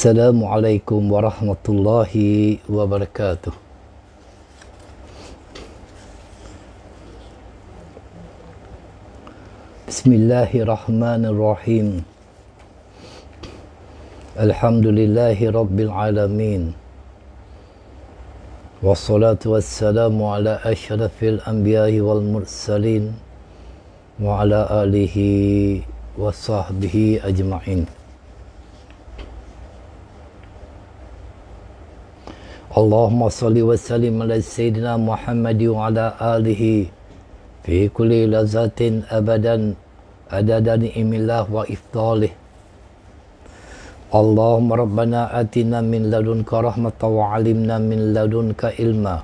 Assalamualaikum warahmatullahi wabarakatuh. Bismillahirrahmanirrahim. Alhamdulillahi rabbil alamin. Wassalatu wassalamu ala asyrafil anbiya'i wal mursalin wa ala alihi wa sahbihi ajma'in. Allahumma salli wa sallim ala Sayyidina Muhammad wa ala alihi fi kulli lazatin abadan adada ni'imillah wa ifdalih. Allahumma rabbana atina min ladunka rahmatan wa alimna min ladunka ilma.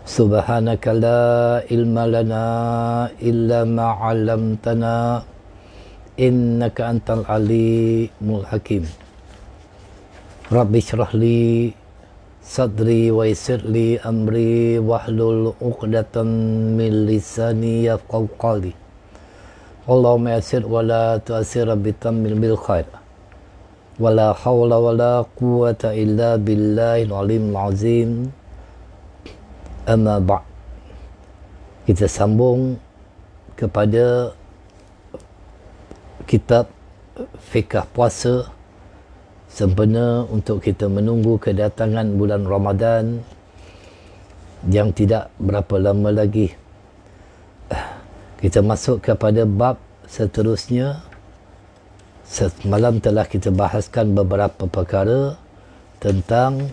Subhanaka la ilma lana illa ma 'allamtana innaka antal alimul hakim. Rabbi syrah li sadri wa yassir li amri wahlul 'uqdatam min lisani yafqahu qawli. Allahumma yassir wa la tu'assir bi tammil bil khair. Wa la hawla wa la quwwata illa billahil alimul azim. Amma ba'. Kita sambung kepada kitab Fiqh Puasa sempena untuk kita menunggu kedatangan bulan Ramadan yang tidak berapa lama lagi. Kita masuk kepada bab seterusnya. Semalam telah kita bahaskan beberapa perkara tentang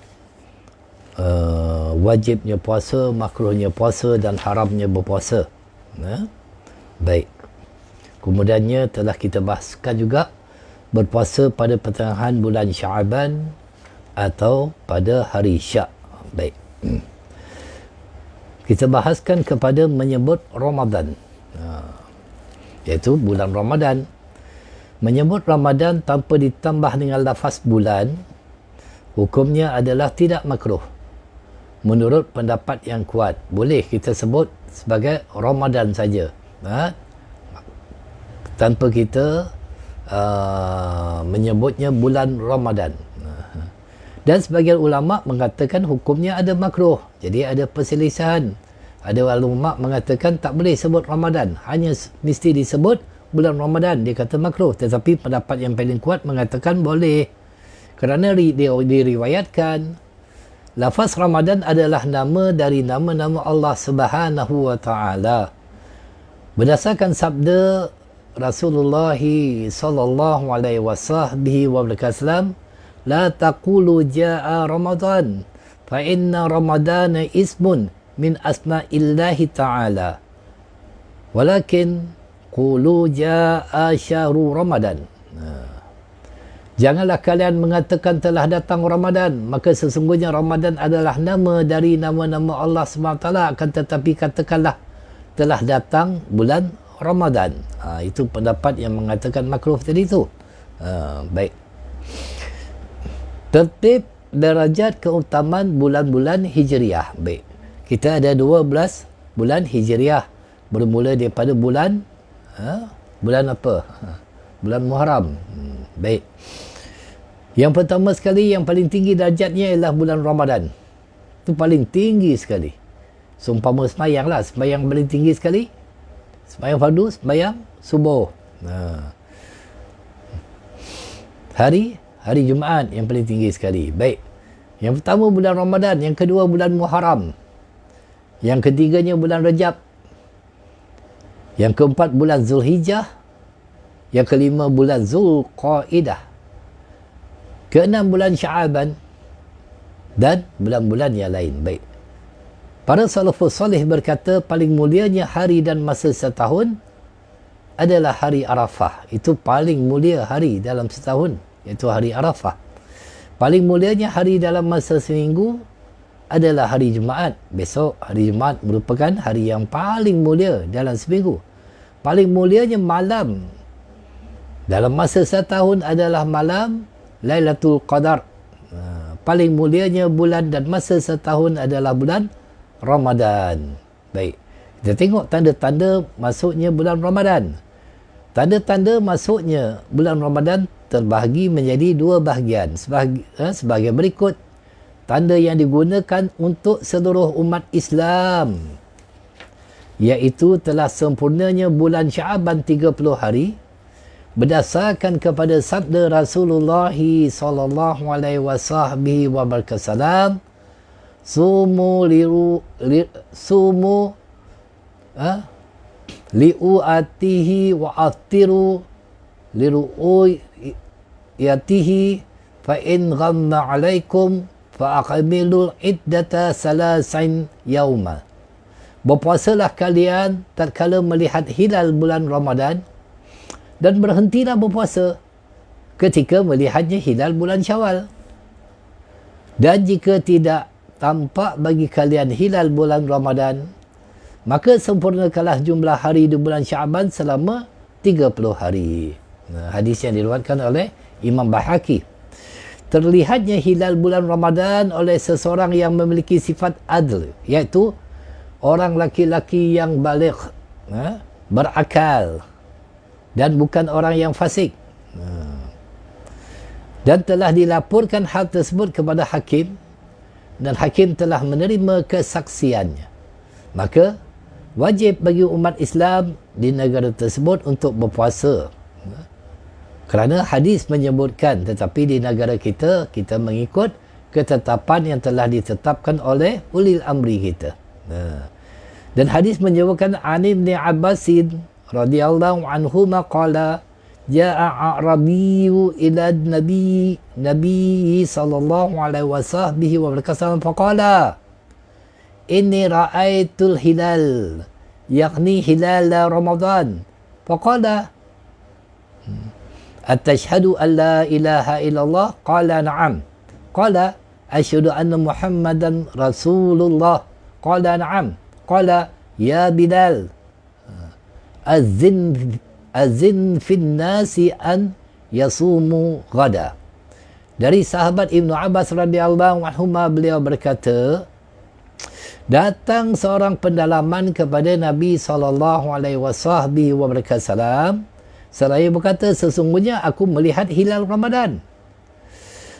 wajibnya puasa, makruhnya puasa dan haramnya berpuasa. Baik. Kemudiannya telah kita bahaskan juga berpuasa pada pertengahan bulan Syaban atau pada hari Syak. Baik. Kita bahaskan kepada menyebut Ramadan. Iaitu bulan Ramadan. Menyebut Ramadan tanpa ditambah dengan lafaz bulan, hukumnya adalah tidak makruh. Menurut pendapat yang kuat, boleh kita sebut sebagai Ramadan saja. Tanpa kita menyebutnya bulan Ramadan. Dan sebagian ulama mengatakan hukumnya ada makruh. Jadi ada perselisihan. Ada ulama mengatakan tak boleh sebut Ramadan, hanya mesti disebut bulan Ramadan. Dia kata makruh. Tetapi pendapat yang paling kuat mengatakan boleh. Kerana diriwayatkan lafaz Ramadan adalah nama dari nama-nama Allah Subhanahu wa taala. Berdasarkan sabda Rasulullah sallallahu alaihi wasallam, la taqulu jaa Ramadan fa inna Ramadana ismun min asma'illahi ta'ala walakin qulu jaa syahru Ramadan. Janganlah kalian mengatakan telah datang Ramadan, maka sesungguhnya Ramadan adalah nama dari nama-nama Allah SWT, akan tetapi katakanlah telah datang bulan Ramadan. Itu pendapat yang mengatakan makruh tadi itu. Baik. Tertib darajat keutamaan bulan-bulan Hijriah. Baik. Kita ada 12 bulan Hijriah. Bermula daripada bulan bulan apa? Bulan Muharram. Baik. Yang pertama sekali, yang paling tinggi darjatnya ialah bulan Ramadan. Itu paling tinggi sekali. Seumpama sembahyang lah. Sembahyang paling tinggi sekali. Sembahyang fardu, sembahyang subuh. Hari Jumaat yang paling tinggi sekali. Baik. Yang pertama bulan Ramadan, yang kedua bulan Muharram. Yang ketiganya bulan Rajab. Yang keempat bulan Zulhijjah. Yang kelima bulan Zulqaidah. Keenam bulan Syaban dan bulan-bulan yang lain. Baik. Para salafus salih berkata paling mulianya hari dan masa setahun adalah hari Arafah. Itu paling mulia hari dalam setahun, iaitu hari Arafah. Paling mulianya hari dalam masa seminggu adalah hari Jumaat. Besok hari Jumaat merupakan hari yang paling mulia dalam seminggu. Paling mulianya malam dalam masa setahun adalah malam Lailatul Qadar. Paling mulianya bulan dan masa setahun adalah bulan Ramadan. Baik. Kita tengok tanda-tanda masuknya bulan Ramadan. Tanda-tanda masuknya bulan Ramadan terbahagi menjadi dua bahagian. Sebagai berikut. Tanda yang digunakan untuk seluruh umat Islam, iaitu telah sempurnanya bulan Sya'ban 30 hari berdasarkan kepada sabda Rasulullah sallallahu alaihi wasallam, sumu li'uatihi wa aftiru liru'yatihi fa in ghamma alaikum fa aqbilul iddata salasin yauma. Berpuasalah kalian tatkala melihat hilal bulan Ramadan, dan berhentilah berpuasa ketika melihatnya hilal bulan Syawal. Dan jika tidak tampak bagi kalian hilal bulan Ramadan, maka sempurnakanlah jumlah hari di bulan Sya'ban selama 30 hari. Hadis yang diriwayatkan oleh Imam Baihaqi. Terlihatnya hilal bulan Ramadan oleh seseorang yang memiliki sifat adl, iaitu orang laki-laki yang baligh, berakal, dan bukan orang yang fasik. Dan telah dilaporkan hal tersebut kepada hakim, dan hakim telah menerima kesaksiannya. Maka wajib bagi umat Islam di negara tersebut untuk berpuasa. Kerana hadis menyebutkan, tetapi di negara kita, kita mengikut ketetapan yang telah ditetapkan oleh ulil amri kita. Dan hadis menyebutkan an Ibn Abbasin radhiyallahu anhu qala ja'a a'rabiyyu ila nabi sallallahu alaihi wasallam faqala inni ra'aitul hilal yakni hilal Ramadan faqala atashhadu an la ilaha illallah qala na'am qala asyhadu anna muhammadan rasulullah qala na'am qala ya Bilal azin fin nasi an yasumu ghada. Dari sahabat Ibnu Abbas radhiyallahu anhu, beliau berkata, datang seorang pendalaman kepada Nabi sallallahu alaihi wasallam seraya berkata, sesungguhnya aku melihat hilal Ramadan.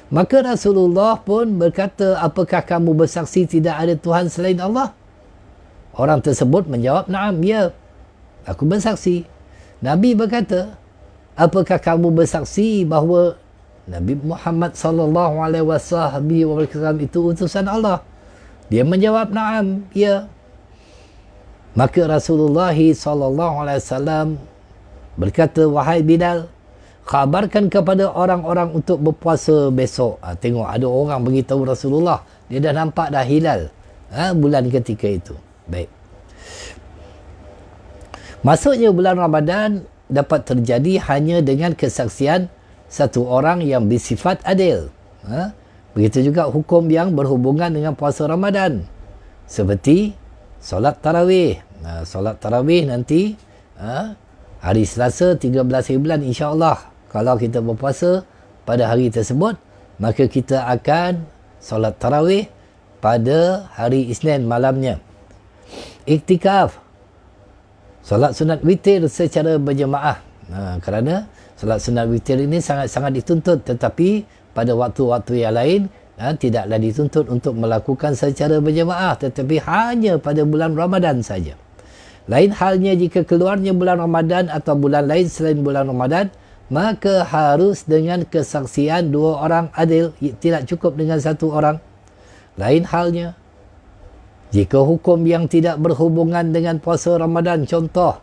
Maka Rasulullah pun berkata, apakah kamu bersaksi tidak ada Tuhan selain Allah? Orang tersebut menjawab, na'am, ya, aku bersaksi. Nabi berkata, apakah kamu bersaksi bahawa Nabi Muhammad sallallahu alaihi wasallam itu utusan Allah? Dia menjawab, na'am, ya. Maka Rasulullah sallallahu alaihi wasallam berkata, wahai Bilal, khabarkan kepada orang-orang untuk berpuasa besok. Tengok, ada orang beritahu Rasulullah, dia dah nampak dah hilal bulan ketika itu. Baik. Masuknya bulan Ramadan dapat terjadi hanya dengan kesaksian satu orang yang bersifat adil. Begitu juga hukum yang berhubungan dengan puasa Ramadan. Seperti solat tarawih. Solat tarawih nanti hari Selasa 13 bulan, insya-Allah. Kalau kita berpuasa pada hari tersebut, maka kita akan solat tarawih pada hari Isnin malamnya. Iktikaf, solat sunat witir secara berjemaah. Kerana solat sunat witir ini sangat-sangat dituntut, tetapi pada waktu-waktu yang lain tidaklah dituntut untuk melakukan secara berjemaah, tetapi hanya pada bulan Ramadan saja. Lain halnya jika keluarnya bulan Ramadan atau bulan lain selain bulan Ramadan, maka harus dengan kesaksian dua orang adil, tidak cukup dengan satu orang. Lain halnya jika hukum yang tidak berhubungan dengan puasa Ramadan, contoh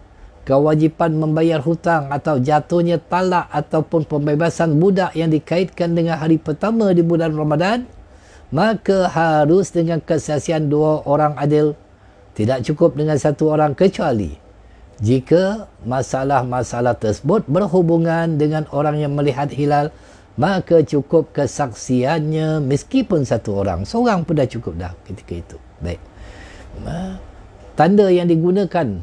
kewajipan membayar hutang atau jatuhnya talak ataupun pembebasan budak yang dikaitkan dengan hari pertama di bulan Ramadan, maka harus dengan kesaksian dua orang adil, tidak cukup dengan satu orang, kecuali jika masalah-masalah tersebut berhubungan dengan orang yang melihat hilal, maka cukup kesaksiannya meskipun satu orang, seorang pun dah cukup dah ketika itu. Baik. Tanda yang digunakan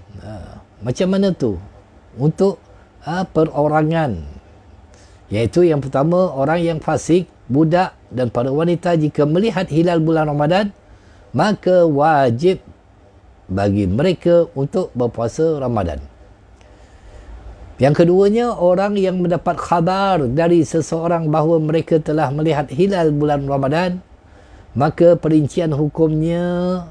macam mana tu untuk perorangan, iaitu yang pertama, orang yang fasik, budak dan para wanita jika melihat hilal bulan Ramadan, maka wajib bagi mereka untuk berpuasa Ramadan. Yang keduanya, orang yang mendapat khabar dari seseorang bahawa mereka telah melihat hilal bulan Ramadan, maka perincian hukumnya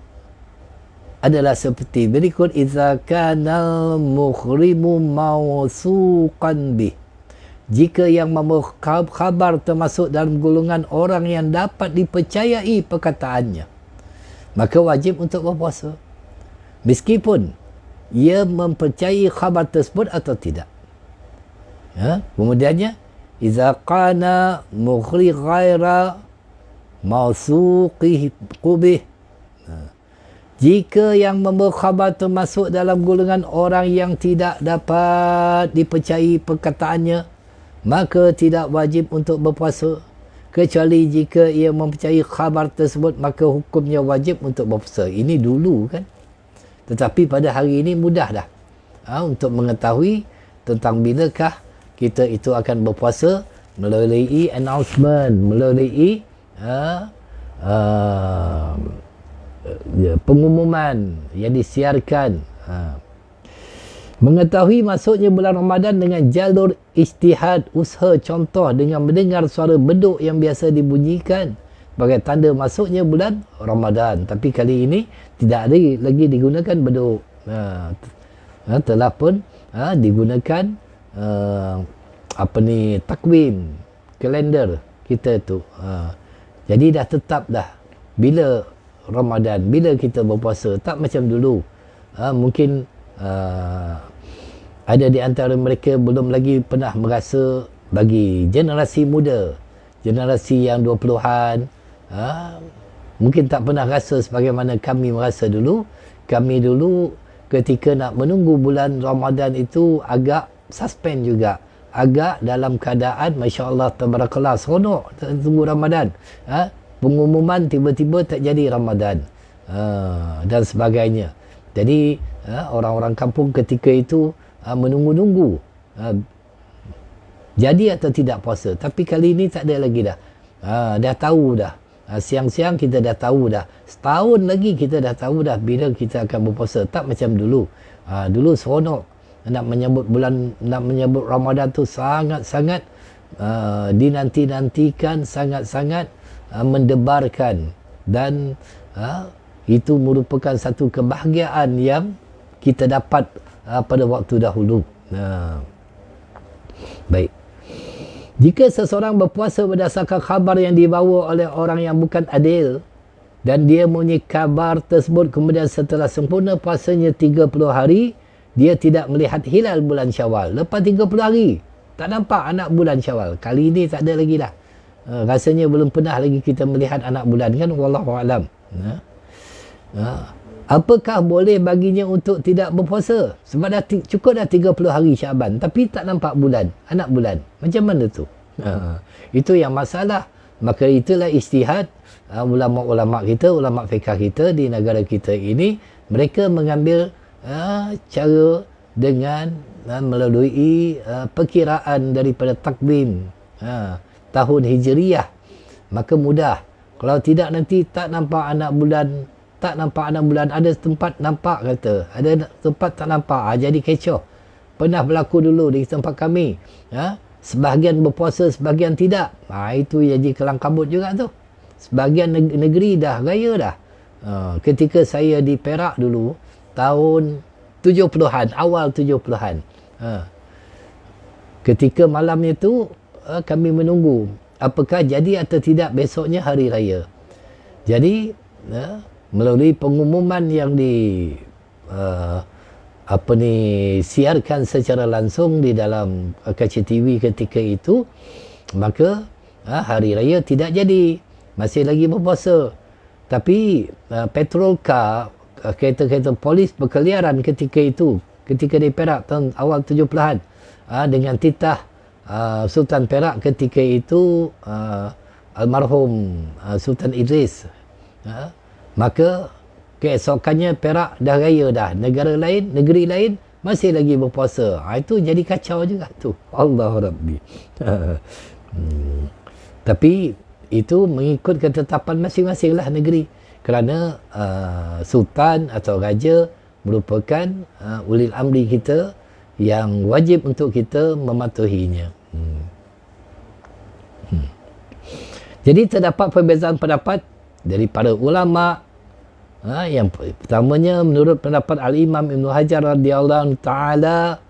adalah seperti berikut. Idza kana mukhrimu mawsuqan bih, jika yang membawa khabar termasuk dalam golongan orang yang dapat dipercayai perkataannya, maka wajib untuk berpuasa meskipun ia mempercayai khabar tersebut atau tidak. Kemudiannya, idza kana mukhri ghaira mawsuqi qubih, jika yang membawa khabar termasuk dalam golongan orang yang tidak dapat dipercayai perkataannya, maka tidak wajib untuk berpuasa, kecuali jika ia mempercayai khabar tersebut, maka hukumnya wajib untuk berpuasa. Ini dulu kan, tetapi pada hari ini mudah dah untuk mengetahui tentang bilakah kita itu akan berpuasa melalui announcement, melalui pengumuman yang disiarkan. Mengetahui masuknya bulan Ramadan dengan jalur ijtihad, usaha, contoh dengan mendengar suara beduk yang biasa dibunyikan sebagai tanda masuknya bulan Ramadan. Tapi kali ini tidak ada lagi digunakan beduk, telah pun digunakan takwim, kalender kita tu. Jadi dah tetap dah bila Ramadan, bila kita berpuasa. Tak macam dulu, mungkin ada di antara mereka belum lagi pernah merasa. Bagi generasi muda, generasi yang 20-an, mungkin tak pernah rasa sebagaimana kami merasa dulu. Kami dulu ketika nak menunggu bulan Ramadan itu agak suspend juga, agak dalam keadaan Masya Allah tabarakallah, seronok tunggu Ramadan. Pengumuman tiba-tiba tak jadi Ramadan, dan sebagainya. Jadi orang-orang kampung ketika itu menunggu-nunggu jadi atau tidak puasa. Tapi kali ini tak ada lagi dah. Dah tahu dah. Siang-siang kita dah tahu dah. Setahun lagi kita dah tahu dah bila kita akan berpuasa. Tak macam dulu. Dulu seronok nak menyambut Ramadan tu sangat-sangat dinanti-nantikan, sangat-sangat mendebarkan, dan itu merupakan satu kebahagiaan yang kita dapat pada waktu dahulu. Baik. Jika seseorang berpuasa berdasarkan khabar yang dibawa oleh orang yang bukan adil, dan dia mempunyai kabar tersebut, kemudian setelah sempurna puasanya 30 hari, dia tidak melihat hilal bulan Syawal. Lepas 30 hari, tak nampak anak bulan Syawal. Kali ini tak ada lagi dah. Rasanya belum pernah lagi kita melihat anak bulan kan, wallahualam. Apakah boleh baginya untuk tidak berpuasa? Sebab dah cukup dah 30 hari Syaban, tapi tak nampak bulan, anak bulan. Macam mana tu? Itu yang masalah. Maka itulah ijtihad ulama-ulama kita, ulama fiqh kita di negara kita ini. Mereka mengambil cara dengan melalui perkiraan daripada takvim tahun Hijriyah. Maka mudah. Kalau tidak nanti tak nampak anak bulan. Tak nampak anak bulan. Ada tempat nampak kata, ada tempat tak nampak. Jadi kecoh. Pernah berlaku dulu di tempat kami. Sebahagian berpuasa, sebahagian tidak. Itu jadi kelang kabut juga tu. Sebahagian negeri dah raya dah. Ketika saya di Perak dulu, tahun 70-an, awal 70-an. Ketika malam itu, kami menunggu apakah jadi atau tidak besoknya hari raya. Jadi, melalui pengumuman yang siarkan secara langsung di dalam kaca TV ketika itu, maka hari raya tidak jadi, masih lagi berpuasa. Tapi petrol car, kereta-kereta polis berkeliaran ketika itu, ketika di Perak tahun awal 70-an, dengan titah Sultan Perak ketika itu, almarhum Sultan Idris. Maka keesokannya Perak dah raya dah. Negara lain, negeri lain masih lagi berpuasa. Itu jadi kacau juga tu. Allah Rabbi. Tapi itu mengikut ketetapan masing-masing lah negeri. Kerana Sultan atau Raja merupakan ulil amri kita yang wajib untuk kita mematuhinya. Jadi terdapat perbezaan pendapat dari para ulama. Yang pertamanya menurut pendapat Al-Imam Ibn Hajar radhiyallahu ta'ala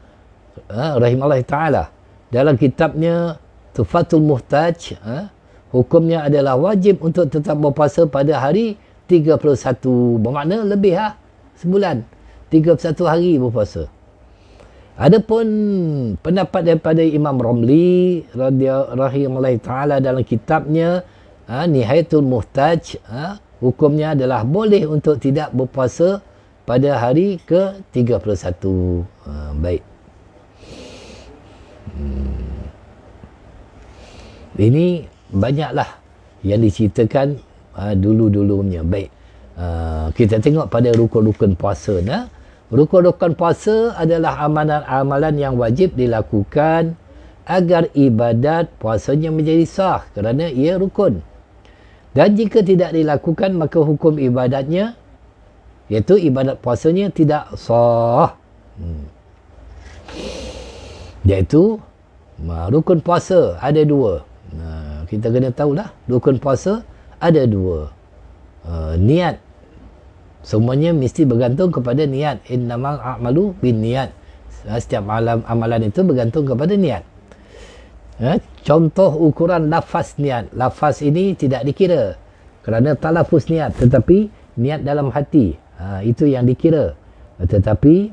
rahimahullah ta'ala, dalam kitabnya Tuhfatul Muhtaj, hukumnya adalah wajib untuk tetap berpuasa pada hari 31. Bermakna lebih sebulan, 31 hari berpuasa. Adapun pendapat daripada Imam Ramli rahimahullah ta'ala dalam kitabnya Nihayatul Muhtaj, hukumnya adalah boleh untuk tidak berpuasa pada hari ke-31. Baik. Ini banyaklah yang diceritakan dulu-dulunya. Baik. Kita tengok pada rukun-rukun puasa. Rukun-rukun puasa adalah amalan-amalan yang wajib dilakukan agar ibadat puasanya menjadi sah kerana ia rukun. Dan jika tidak dilakukan, maka hukum ibadatnya, iaitu ibadat puasanya, tidak sah. Iaitu rukun puasa ada dua. Kita kena tahulah, rukun puasa ada dua. Niat. Semuanya mesti bergantung kepada niat. Innamal a'malu bin niat. Setiap amalan itu bergantung kepada niat. Contoh ukuran lafaz niat. Lafaz ini tidak dikira kerana talafuz niat, tetapi niat dalam hati. Itu yang dikira. Tetapi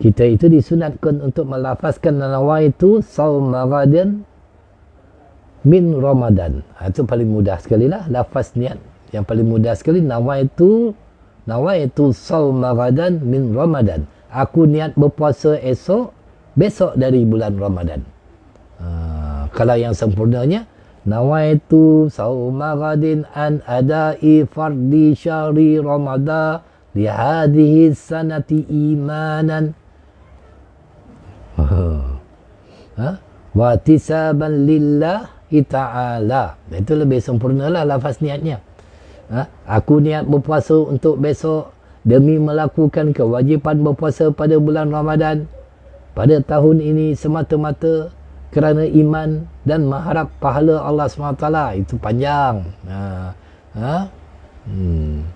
kita itu disunatkan untuk melafazkan nawaitu sauma ghadan min Ramadan. Itu paling mudah sekali lah lafaz niat. Yang paling mudah sekali, nawaitu sauma ghadan min Ramadan. Aku niat berpuasa besok dari bulan Ramadan. Kalau yang sempurnanya, nawaitu sauma ghadin an adai fardi syahri Ramadan li hadhihi sanati imanan wa tisaban lillahi ta'ala. Itu lebih sempurnalah lafaz niatnya. Aku niat berpuasa untuk besok demi melakukan kewajipan berpuasa pada bulan Ramadan pada tahun ini semata-mata kerana iman dan mengharap pahala Allah SWT. Itu panjang.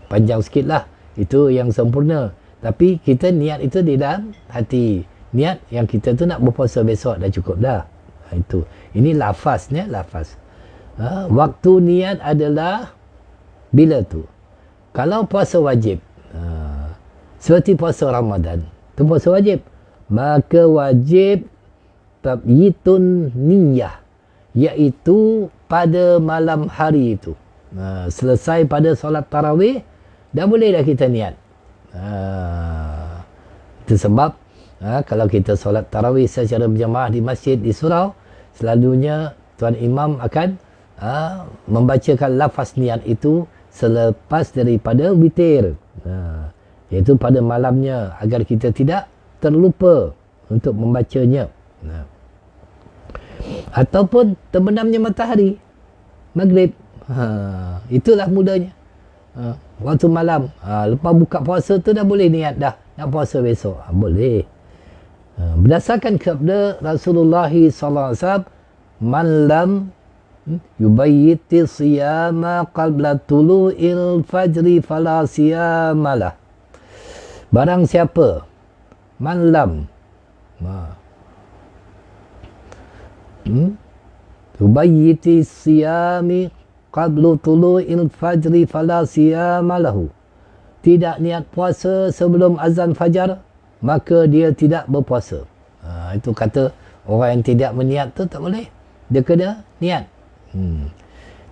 Panjang sikit lah. Itu yang sempurna. Tapi kita niat itu di dalam hati. Niat yang kita tu nak berpuasa besok dah cukup dah. Itu. Ini lafaznya, lafaz. Waktu niat adalah bila tu? Kalau puasa wajib, seperti puasa Ramadan, tu puasa wajib, maka wajib tabyitun niyah, iaitu pada malam hari itu. Selesai pada solat tarawih, dah boleh dah kita niat. Itu sebab kalau kita solat tarawih secara berjamaah di masjid, di surau, selalunya Tuan Imam akan membacakan lafaz niat itu selepas daripada witir, iaitu pada malamnya, agar kita tidak terlupa untuk membacanya. Ataupun terbenamnya matahari maghrib, itulah mudahnya. Waktu malam, lepas buka puasa tu dah boleh niat dah nak puasa besok. Boleh. Berdasarkan sabda Rasulullah SAW, man lam yubayyiti siyama qabla tulu'il fajri fala siyamalah. Barang siapa man lam yubayyiti siyami qabla tulu'il fajri fala siyamalahu, tidak niat puasa sebelum azan fajar, maka dia tidak berpuasa. Itu kata orang yang tidak meniat tu tak boleh. Dia kena niat.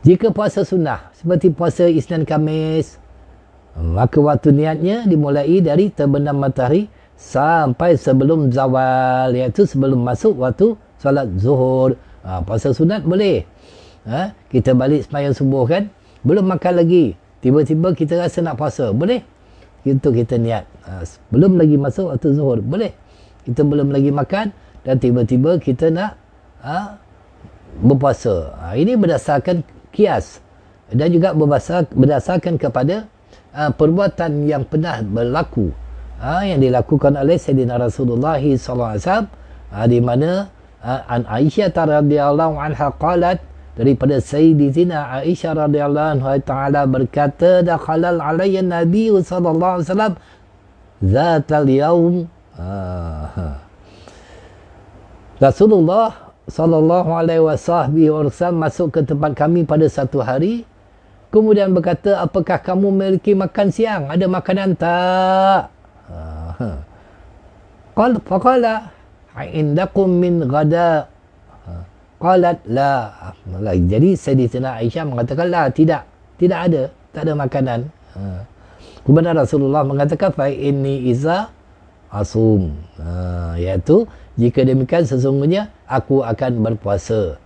Jika puasa sunnah seperti puasa Isnin Khamis, maka waktu niatnya dimulai dari terbenam matahari sampai sebelum zawal, iaitu sebelum masuk waktu solat zuhur. Puasa sunat boleh. Kita balik sembahyang subuh kan, belum makan lagi, tiba-tiba kita rasa nak puasa, boleh. Itu kita niat. Belum lagi masuk waktu zuhur, boleh. Kita belum lagi makan dan tiba-tiba kita nak berpuasa. Ini berdasarkan kias dan juga berdasarkan kepada perbuatan yang pernah berlaku yang dilakukan oleh Sayyidina Rasulullah SAW, di mana an Aisyah radhiyallahu anha qalat, daripada Sayyidatina Aisyah radhiyallahu anha taala berkata, dakhalal alayya Nabi sallallahu alaihi wasallam zatal yaum. Rasulullah sallallahu alaihi wasallam masuk ke tempat kami pada satu hari, kemudian berkata, apakah kamu memiliki makan siang? Ada makanan tak? Faqala indakum min ghada? Qalat la. Jadi Sayyidatina Aisyah mengatakan, la, tidak ada, tak ada makanan. Kemudian Rasulullah mengatakan, fa inni iza asum, iaitu jika demikian sesungguhnya aku akan berpuasa.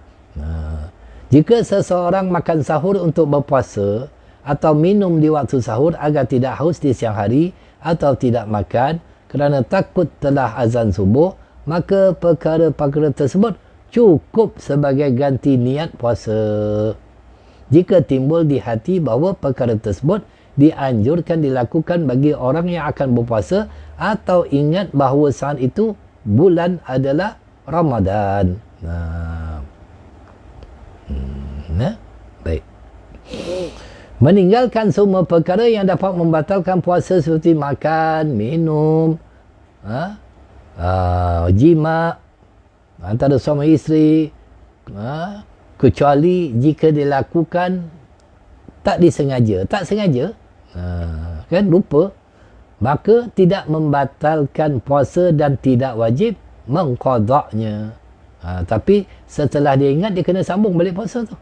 Jika seseorang makan sahur untuk berpuasa atau minum di waktu sahur agar tidak haus di siang hari, atau tidak makan kerana takut telah azan subuh, maka perkara-perkara tersebut cukup sebagai ganti niat puasa. Jika timbul di hati bahawa perkara tersebut dianjurkan dilakukan bagi orang yang akan berpuasa, atau ingat bahawa saat itu bulan adalah Ramadan. Baik. Meninggalkan semua perkara yang dapat membatalkan puasa seperti makan, minum, jima antara suami isteri, kecuali jika dilakukan tak disengaja, kan, lupa, maka tidak membatalkan puasa dan tidak wajib mengqadaknya. Tapi setelah dia ingat, dia kena sambung balik puasa tu.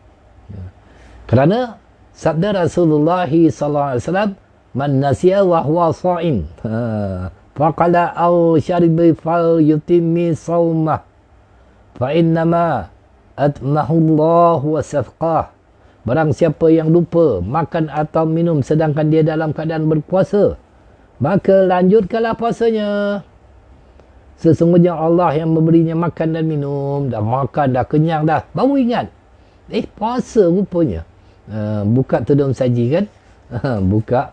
Kerana sabda Rasulullah SAW, man nasiya wa huwa sha'im faqala aw syaribi fal yutimmi sawmah fa innama atmahu Allah wa safqah. Barang siapa yang lupa makan atau minum sedangkan dia dalam keadaan berpuasa, maka lanjutkanlah puasanya. Sesungguhnya Allah yang memberinya makan dan minum. Dah makan, dah kenyang dah, baru ingat, puasa rupanya. Buka tudung saji kan, buka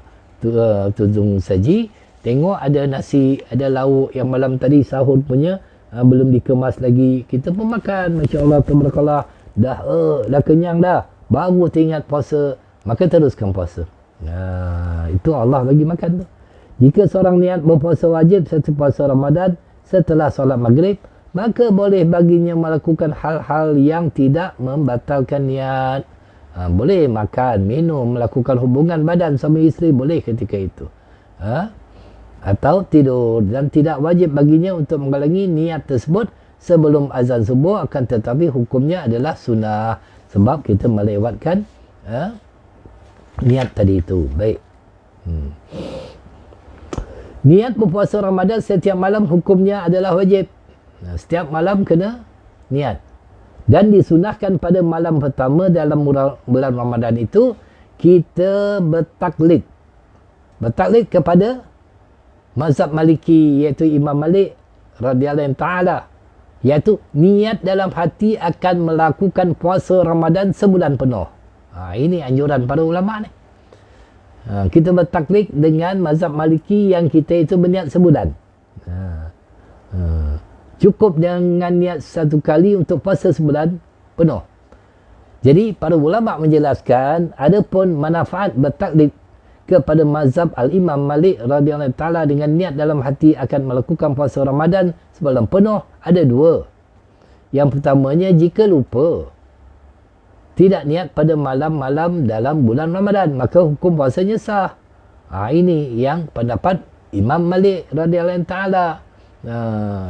tudung saji, tengok ada nasi, ada lauk yang malam tadi sahur punya, belum dikemas lagi, kita pun makan, Masya Allah, tabarakallah, dah kenyang dah, baru teringat puasa, maka teruskan puasa. Itu Allah bagi makan tu. Jika seorang niat berpuasa wajib seperti puasa Ramadan setelah solat maghrib, maka boleh baginya melakukan hal-hal yang tidak membatalkan niat. Boleh makan, minum, melakukan hubungan badan suami isteri, boleh ketika itu. Atau tidur, dan tidak wajib baginya untuk menghalangi niat tersebut sebelum azan subuh, akan tetapi hukumnya adalah sunnah sebab kita melewatkan niat tadi itu. Baik. Niat berpuasa Ramadan setiap malam hukumnya adalah wajib. Setiap malam kena niat. Dan disunahkan pada malam pertama dalam bulan Ramadan itu, kita bertaklid. Bertaklid kepada mazhab Maliki, iaitu Imam Malik radhiyallahu ta'ala. Iaitu niat dalam hati akan melakukan puasa Ramadan sebulan penuh. Ini anjuran para ulama ni. Kita bertaklid dengan mazhab Maliki yang kita itu berniat sebulan. Cukup dengan niat satu kali untuk puasa sebulan penuh. Jadi para ulama menjelaskan, adapun manfaat bertaklid kepada mazhab Al-Imam Malik radhiyallahu ta'ala dengan niat dalam hati akan melakukan puasa Ramadan sebulan penuh, ada dua. Yang pertamanya, jika lupa tidak niat pada malam-malam dalam bulan Ramadan, maka hukum puasanya sah. Ini yang pendapat Imam Malik radhiyallahu ta'ala.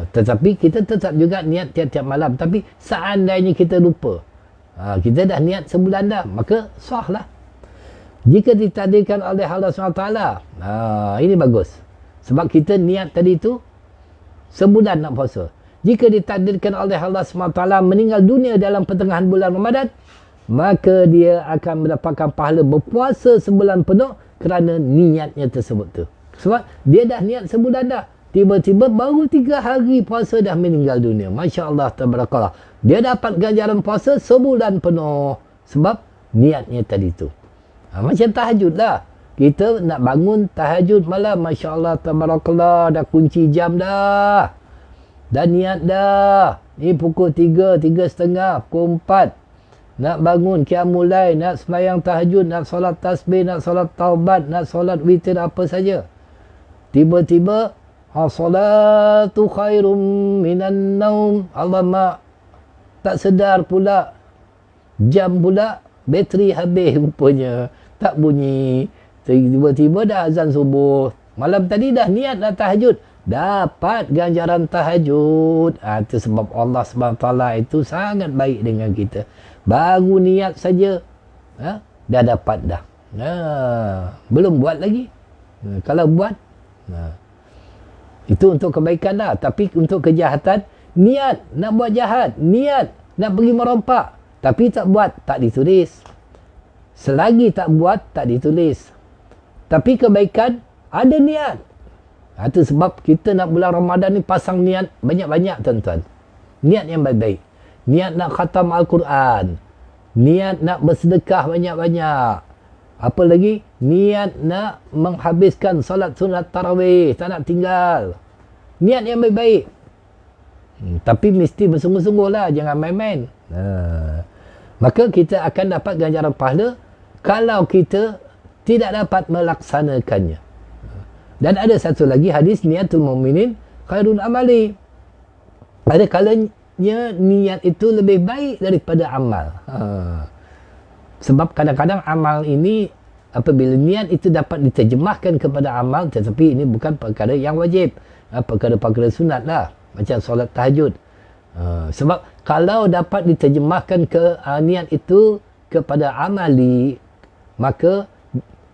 Tetapi kita tetap juga niat tiap-tiap malam. Tapi seandainya kita lupa, kita dah niat sebulan dah, maka sahlah. Jika ditakdirkan oleh Allah SWT, ini bagus. Sebab kita niat tadi itu sebulan nak puasa. Jika ditakdirkan oleh Allah SWT meninggal dunia dalam pertengahan bulan Ramadan, maka dia akan mendapatkan pahala berpuasa sebulan penuh kerana niatnya tersebut tu. Sebab dia dah niat sebulan dah. Tiba-tiba baru 3 hari puasa dah meninggal dunia. Masya Allah, tabarakallah. Dia dapat ganjaran puasa sebulan penuh. Sebab niatnya tadi tu. Macam tahajud lah. kita nak bangun tahajud malam, Masya Allah, tabarakallah, dah kunci jam dah. Dah niat dah. Ni pukul 3, 3:30, pukul 4. Nak bangun qiyamul lail, nak sembahyang tahajud, nak solat tasbih, nak solat taubat, nak solat witir, apa saja. Tiba-tiba, as-salatu khairum minan naum. Alamak, tak sedar pula. Jam pula, bateri habis rupanya. Tak bunyi. Tiba-tiba dah azan subuh. Malam tadi dah niat nak tahajud. Dapat ganjaran tahajud. Itu sebab Allah SWT itu sangat baik dengan kita. Baru niat saja, dah dapat dah. Belum buat lagi. Kalau buat, itu untuk kebaikan dah. Tapi untuk kejahatan, niat nak buat jahat. Niat nak pergi merompak. Tapi tak buat, tak ditulis. Selagi tak buat, tak ditulis. Tapi kebaikan, ada niat. Itu sebab kita nak bulan Ramadan ni pasang niat banyak-banyak, tuan-tuan. Niat yang baik-baik. Niat nak khatam Al-Quran. Niat nak bersedekah banyak-banyak. Apa lagi? Niat nak menghabiskan salat sunat tarawih. Tak nak tinggal. Niat yang baik-baik. Tapi mesti bersungguh-sungguh lah. Jangan main-main. Maka kita akan dapat ganjaran pahala kalau kita tidak dapat melaksanakannya. Dan ada satu lagi hadis, niatul mu'minin khairun amali. Ada kalanya niat itu lebih baik daripada amal. Sebab kadang-kadang amal ini, apabila niat itu dapat diterjemahkan kepada amal, tetapi ini bukan perkara yang wajib. Perkara-perkara sunat lah. Macam solat tahajud. Sebab kalau dapat diterjemahkan ke niat itu kepada amali, maka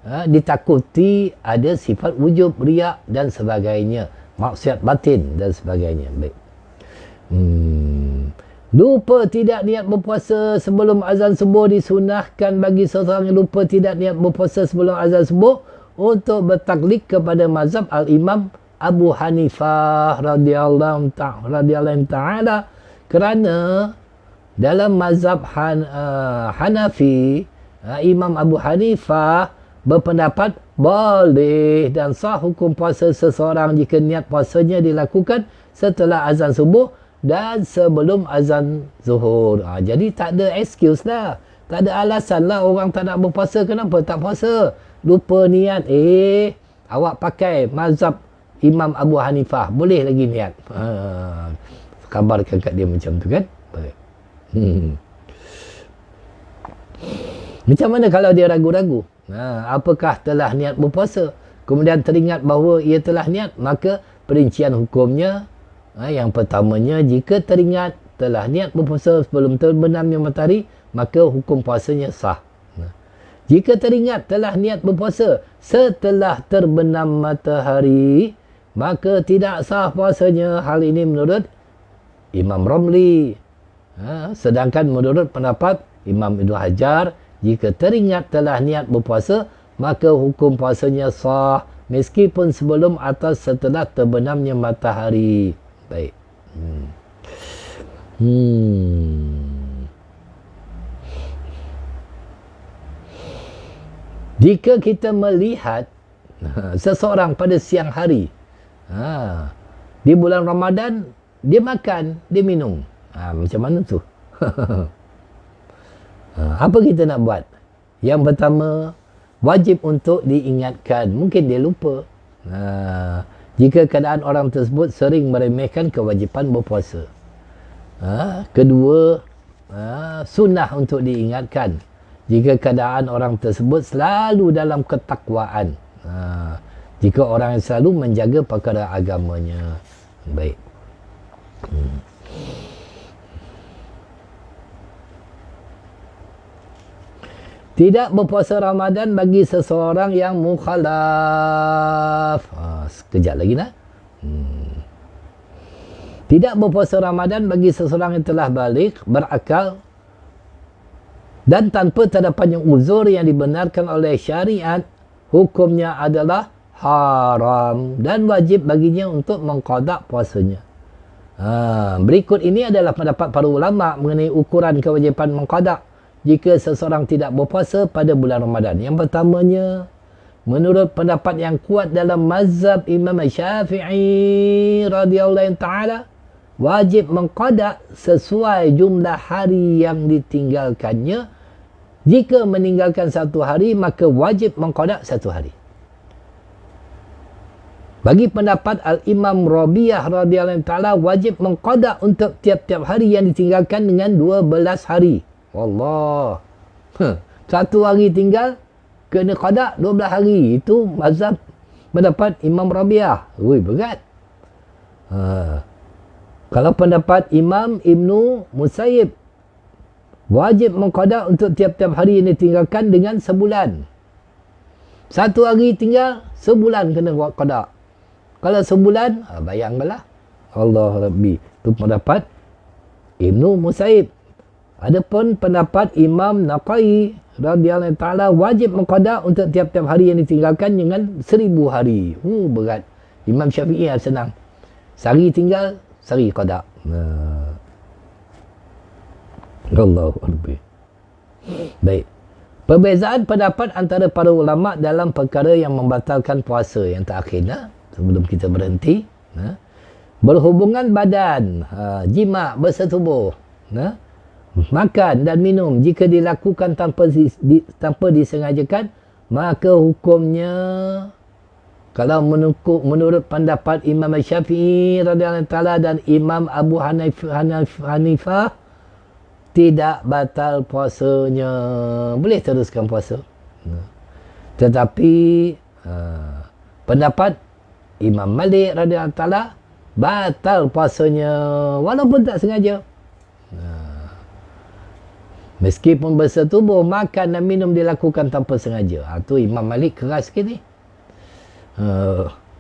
ditakuti ada sifat wujub, riak dan sebagainya, maksiat batin dan sebagainya. Baik. Lupa tidak niat berpuasa sebelum azan subuh. Disunahkan bagi seseorang yang lupa tidak niat berpuasa sebelum azan subuh untuk bertaklid kepada mazhab Al-Imam Abu Hanifah radhiyallahu ta'ala, kerana dalam mazhab Hanafi, Imam Abu Hanifah berpendapat boleh dan sah hukum puasa seseorang jika niat puasanya dilakukan setelah azan subuh dan sebelum azan zuhur. Jadi tak ada excuse lah. Tak ada alasan lah orang tak nak berpuasa. Kenapa tak puasa? Lupa niat. Awak pakai mazhab Imam Abu Hanifah. Boleh lagi niat. Kabarkan kat dia macam tu kan. Baik. Macam mana kalau dia ragu-ragu? Apakah telah niat berpuasa? Kemudian teringat bahawa ia telah niat, maka perincian hukumnya, yang pertamanya, jika teringat telah niat berpuasa sebelum terbenamnya matahari, maka hukum puasanya sah. Jika teringat telah niat berpuasa setelah terbenam matahari, maka tidak sah puasanya. Hal ini menurut Imam Romli. Sedangkan menurut pendapat Imam Ibn Hajar, jika teringat telah niat berpuasa, maka hukum puasanya sah meskipun sebelum atau setelah terbenamnya matahari. Baik. Jika kita melihat seseorang pada siang hari, di bulan Ramadan, dia makan, dia minum. Macam mana tu? Apa kita nak buat? Yang pertama, wajib untuk diingatkan. Mungkin dia lupa. Jika keadaan orang tersebut sering meremehkan kewajipan berpuasa. Kedua, sunnah untuk diingatkan. Jika keadaan orang tersebut selalu dalam ketakwaan. Jika orang yang selalu menjaga perkara agamanya. Baik. Tidak berpuasa Ramadan bagi seseorang yang mukhalaf. Sekejap lagi nak. Tidak berpuasa Ramadan bagi seseorang yang telah balik, berakal dan tanpa terdapatnya uzur yang dibenarkan oleh syariat, hukumnya adalah haram dan wajib baginya untuk mengqada puasanya. Berikut ini adalah pendapat para ulama mengenai ukuran kewajipan mengqada jika seseorang tidak berpuasa pada bulan Ramadan. Yang pertamanya, menurut pendapat yang kuat dalam mazhab Imam Syafi'i radhiyallahu ta'ala, wajib mengqada sesuai jumlah hari yang ditinggalkannya. Jika meninggalkan satu hari, maka wajib mengqada satu hari. Bagi pendapat Al-Imam Rabi'ah radhiyallahu ta'ala, wajib mengqada untuk tiap-tiap hari yang ditinggalkan dengan 12 hari. Allah. Satu hari tinggal, kena qada 12 hari. Itu mazhab pendapat Imam Rabi'ah. Ui, berat. Kalau pendapat Imam Ibnu Musayyib, wajib mengqada untuk tiap-tiap hari yang ditinggalkan dengan sebulan. Satu hari tinggal, sebulan kena qada. Kalau sebulan, bayangkanlah. Allah Rabbi. Itu pendapat Ibnu Musayyib. Adapun pendapat Imam Naqai radhiyallahu ta'ala, wajib mengqada untuk tiap-tiap hari yang ditinggalkan dengan 1000 hari. Berat. Imam Syafi'i senang. Sehari tinggal, sehari qada. Allahu Rabbi. Baik. Perbezaan pendapat antara para ulama dalam perkara yang membatalkan puasa yang terakhir, sebelum kita berhenti, berhubungan badan, jima, bersetubuh, makan dan minum jika dilakukan tanpa disengajakan, maka hukumnya, kalau menurut pendapat Imam Syafi'i radhiyallahu ta'ala dan Imam Abu Hanifah, tidak batal puasanya, boleh teruskan puasa. Tetapi pendapat Imam Malik radhiyallahu ta'ala, batal puasanya walaupun tak sengaja. Meskipun bersetubuh, makan dan minum dilakukan tanpa sengaja. Itu Imam Malik keras sikit ni.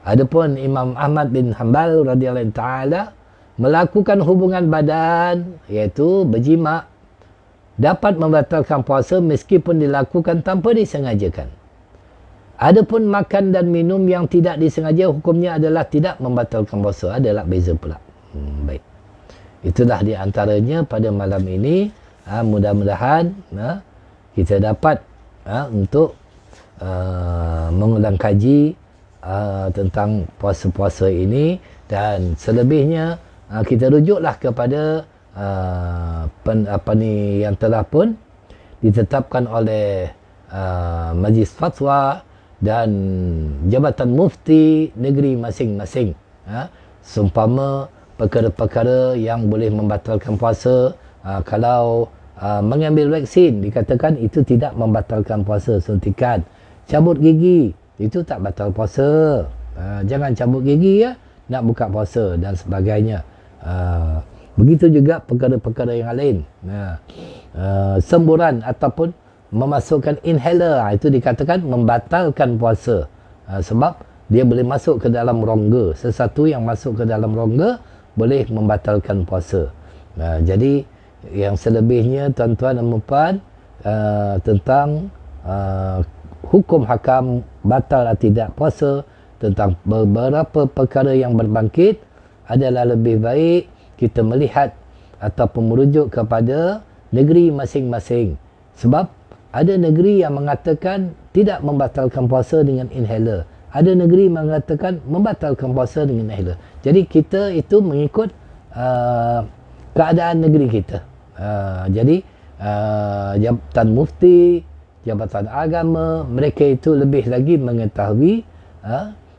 Adapun Imam Ahmad bin Hanbal radhiyallahu ta'ala, melakukan hubungan badan, iaitu berjima, dapat membatalkan puasa meskipun dilakukan tanpa disengajakan. Adapun makan dan minum yang tidak disengaja, hukumnya adalah tidak membatalkan puasa. Adalah beza pula. Baik. Itulah di antaranya pada malam ini. Mudah-mudahan kita dapat untuk mengulang kaji tentang puasa-puasa ini, dan selebihnya kita rujuklah kepada yang telah pun ditetapkan oleh Majlis Fatwa dan Jabatan Mufti negeri masing-masing. Seumpama perkara-perkara yang boleh membatalkan puasa, kalau mengambil vaksin, dikatakan itu tidak membatalkan puasa. Suntikan, cabut gigi, itu tak batal puasa. Jangan cabut gigi nak buka puasa dan sebagainya. Begitu juga perkara-perkara yang lain. Semburan ataupun memasukkan inhaler, itu dikatakan membatalkan puasa. Sebab dia boleh masuk ke dalam rongga. Sesuatu yang masuk ke dalam rongga boleh membatalkan puasa. Jadi yang selebihnya, tuan-tuan dan puan, tentang hukum hakam batal atau tidak puasa, tentang beberapa perkara yang berbangkit, adalah lebih baik kita melihat ataupun merujuk kepada negeri masing-masing. Sebab ada negeri yang mengatakan tidak membatalkan puasa dengan inhaler. Ada negeri mengatakan membatalkan puasa dengan inhaler. Jadi kita itu mengikut keadaan negeri kita. Jadi Jabatan Mufti, Jabatan Agama, mereka itu lebih lagi mengetahui,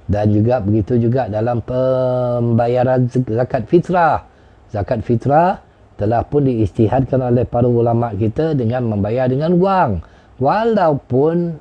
dan juga begitu juga dalam pembayaran zakat fitrah. Zakat fitrah telah pun diijtihadkan oleh para ulama kita dengan membayar dengan wang. Walaupun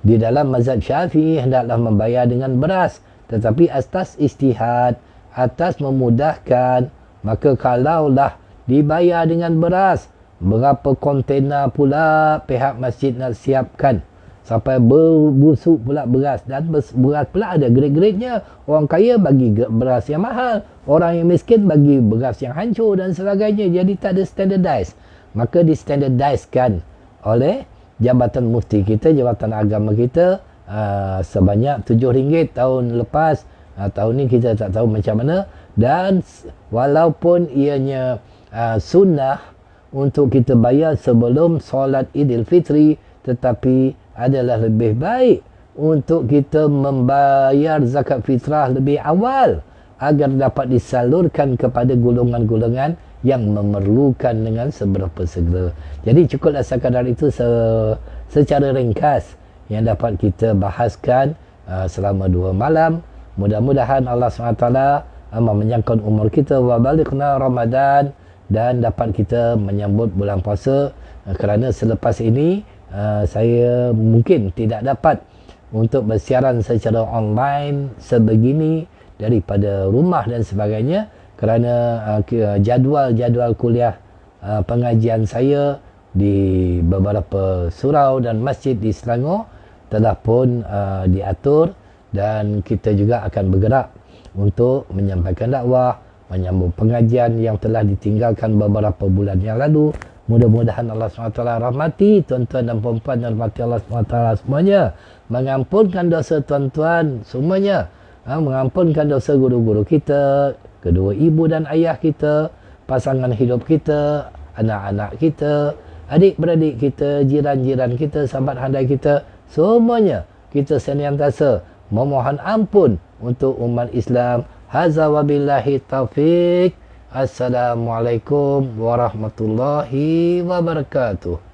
di dalam mazhab Syafi'i hendaklah membayar dengan beras, tetapi atas ijtihad, atas memudahkan, maka kalaulah dibayar dengan beras, berapa kontena pula pihak masjid nak siapkan sampai berbusuk pula beras, dan beras pula ada grade-gradenya. Orang kaya bagi beras yang mahal, orang yang miskin bagi beras yang hancur dan sebagainya. Jadi tak ada standardized. Maka distandardizekan oleh Jabatan Mufti kita, Jabatan Agama kita, sebanyak RM7 tahun lepas. Tahun ni kita tak tahu macam mana. Dan walaupun ianya sunnah untuk kita bayar sebelum solat Idul Fitri, tetapi adalah lebih baik untuk kita membayar zakat fitrah lebih awal agar dapat disalurkan kepada golongan-golongan yang memerlukan dengan seberapa segera. Jadi cukuplah sekadar itu secara ringkas yang dapat kita bahaskan selama 2 malam. Mudah-mudahan Allah SWT menyangkut umur kita wa balighna Ramadan dan dapat kita menyambut bulan puasa, kerana selepas ini saya mungkin tidak dapat untuk bersiaran secara online sebegini daripada rumah dan sebagainya, kerana jadual-jadual kuliah pengajian saya di beberapa surau dan masjid di Selangor telah pun diatur, dan kita juga akan bergerak untuk menyampaikan dakwah, menyambung pengajian yang telah ditinggalkan beberapa bulan yang lalu. Mudah-mudahan Allah SWT rahmati tuan-tuan dan puan-puan, dan rahmati Allah SWT semuanya, mengampunkan dosa tuan-tuan semuanya, mengampunkan dosa guru-guru kita, kedua ibu dan ayah kita, pasangan hidup kita, anak-anak kita, adik-beradik kita, jiran-jiran kita, sahabat handai kita, semuanya kita senantiasa memohon ampun untuk umat Islam. Hadza wabillahi taufik. Assalamualaikum warahmatullahi wabarakatuh.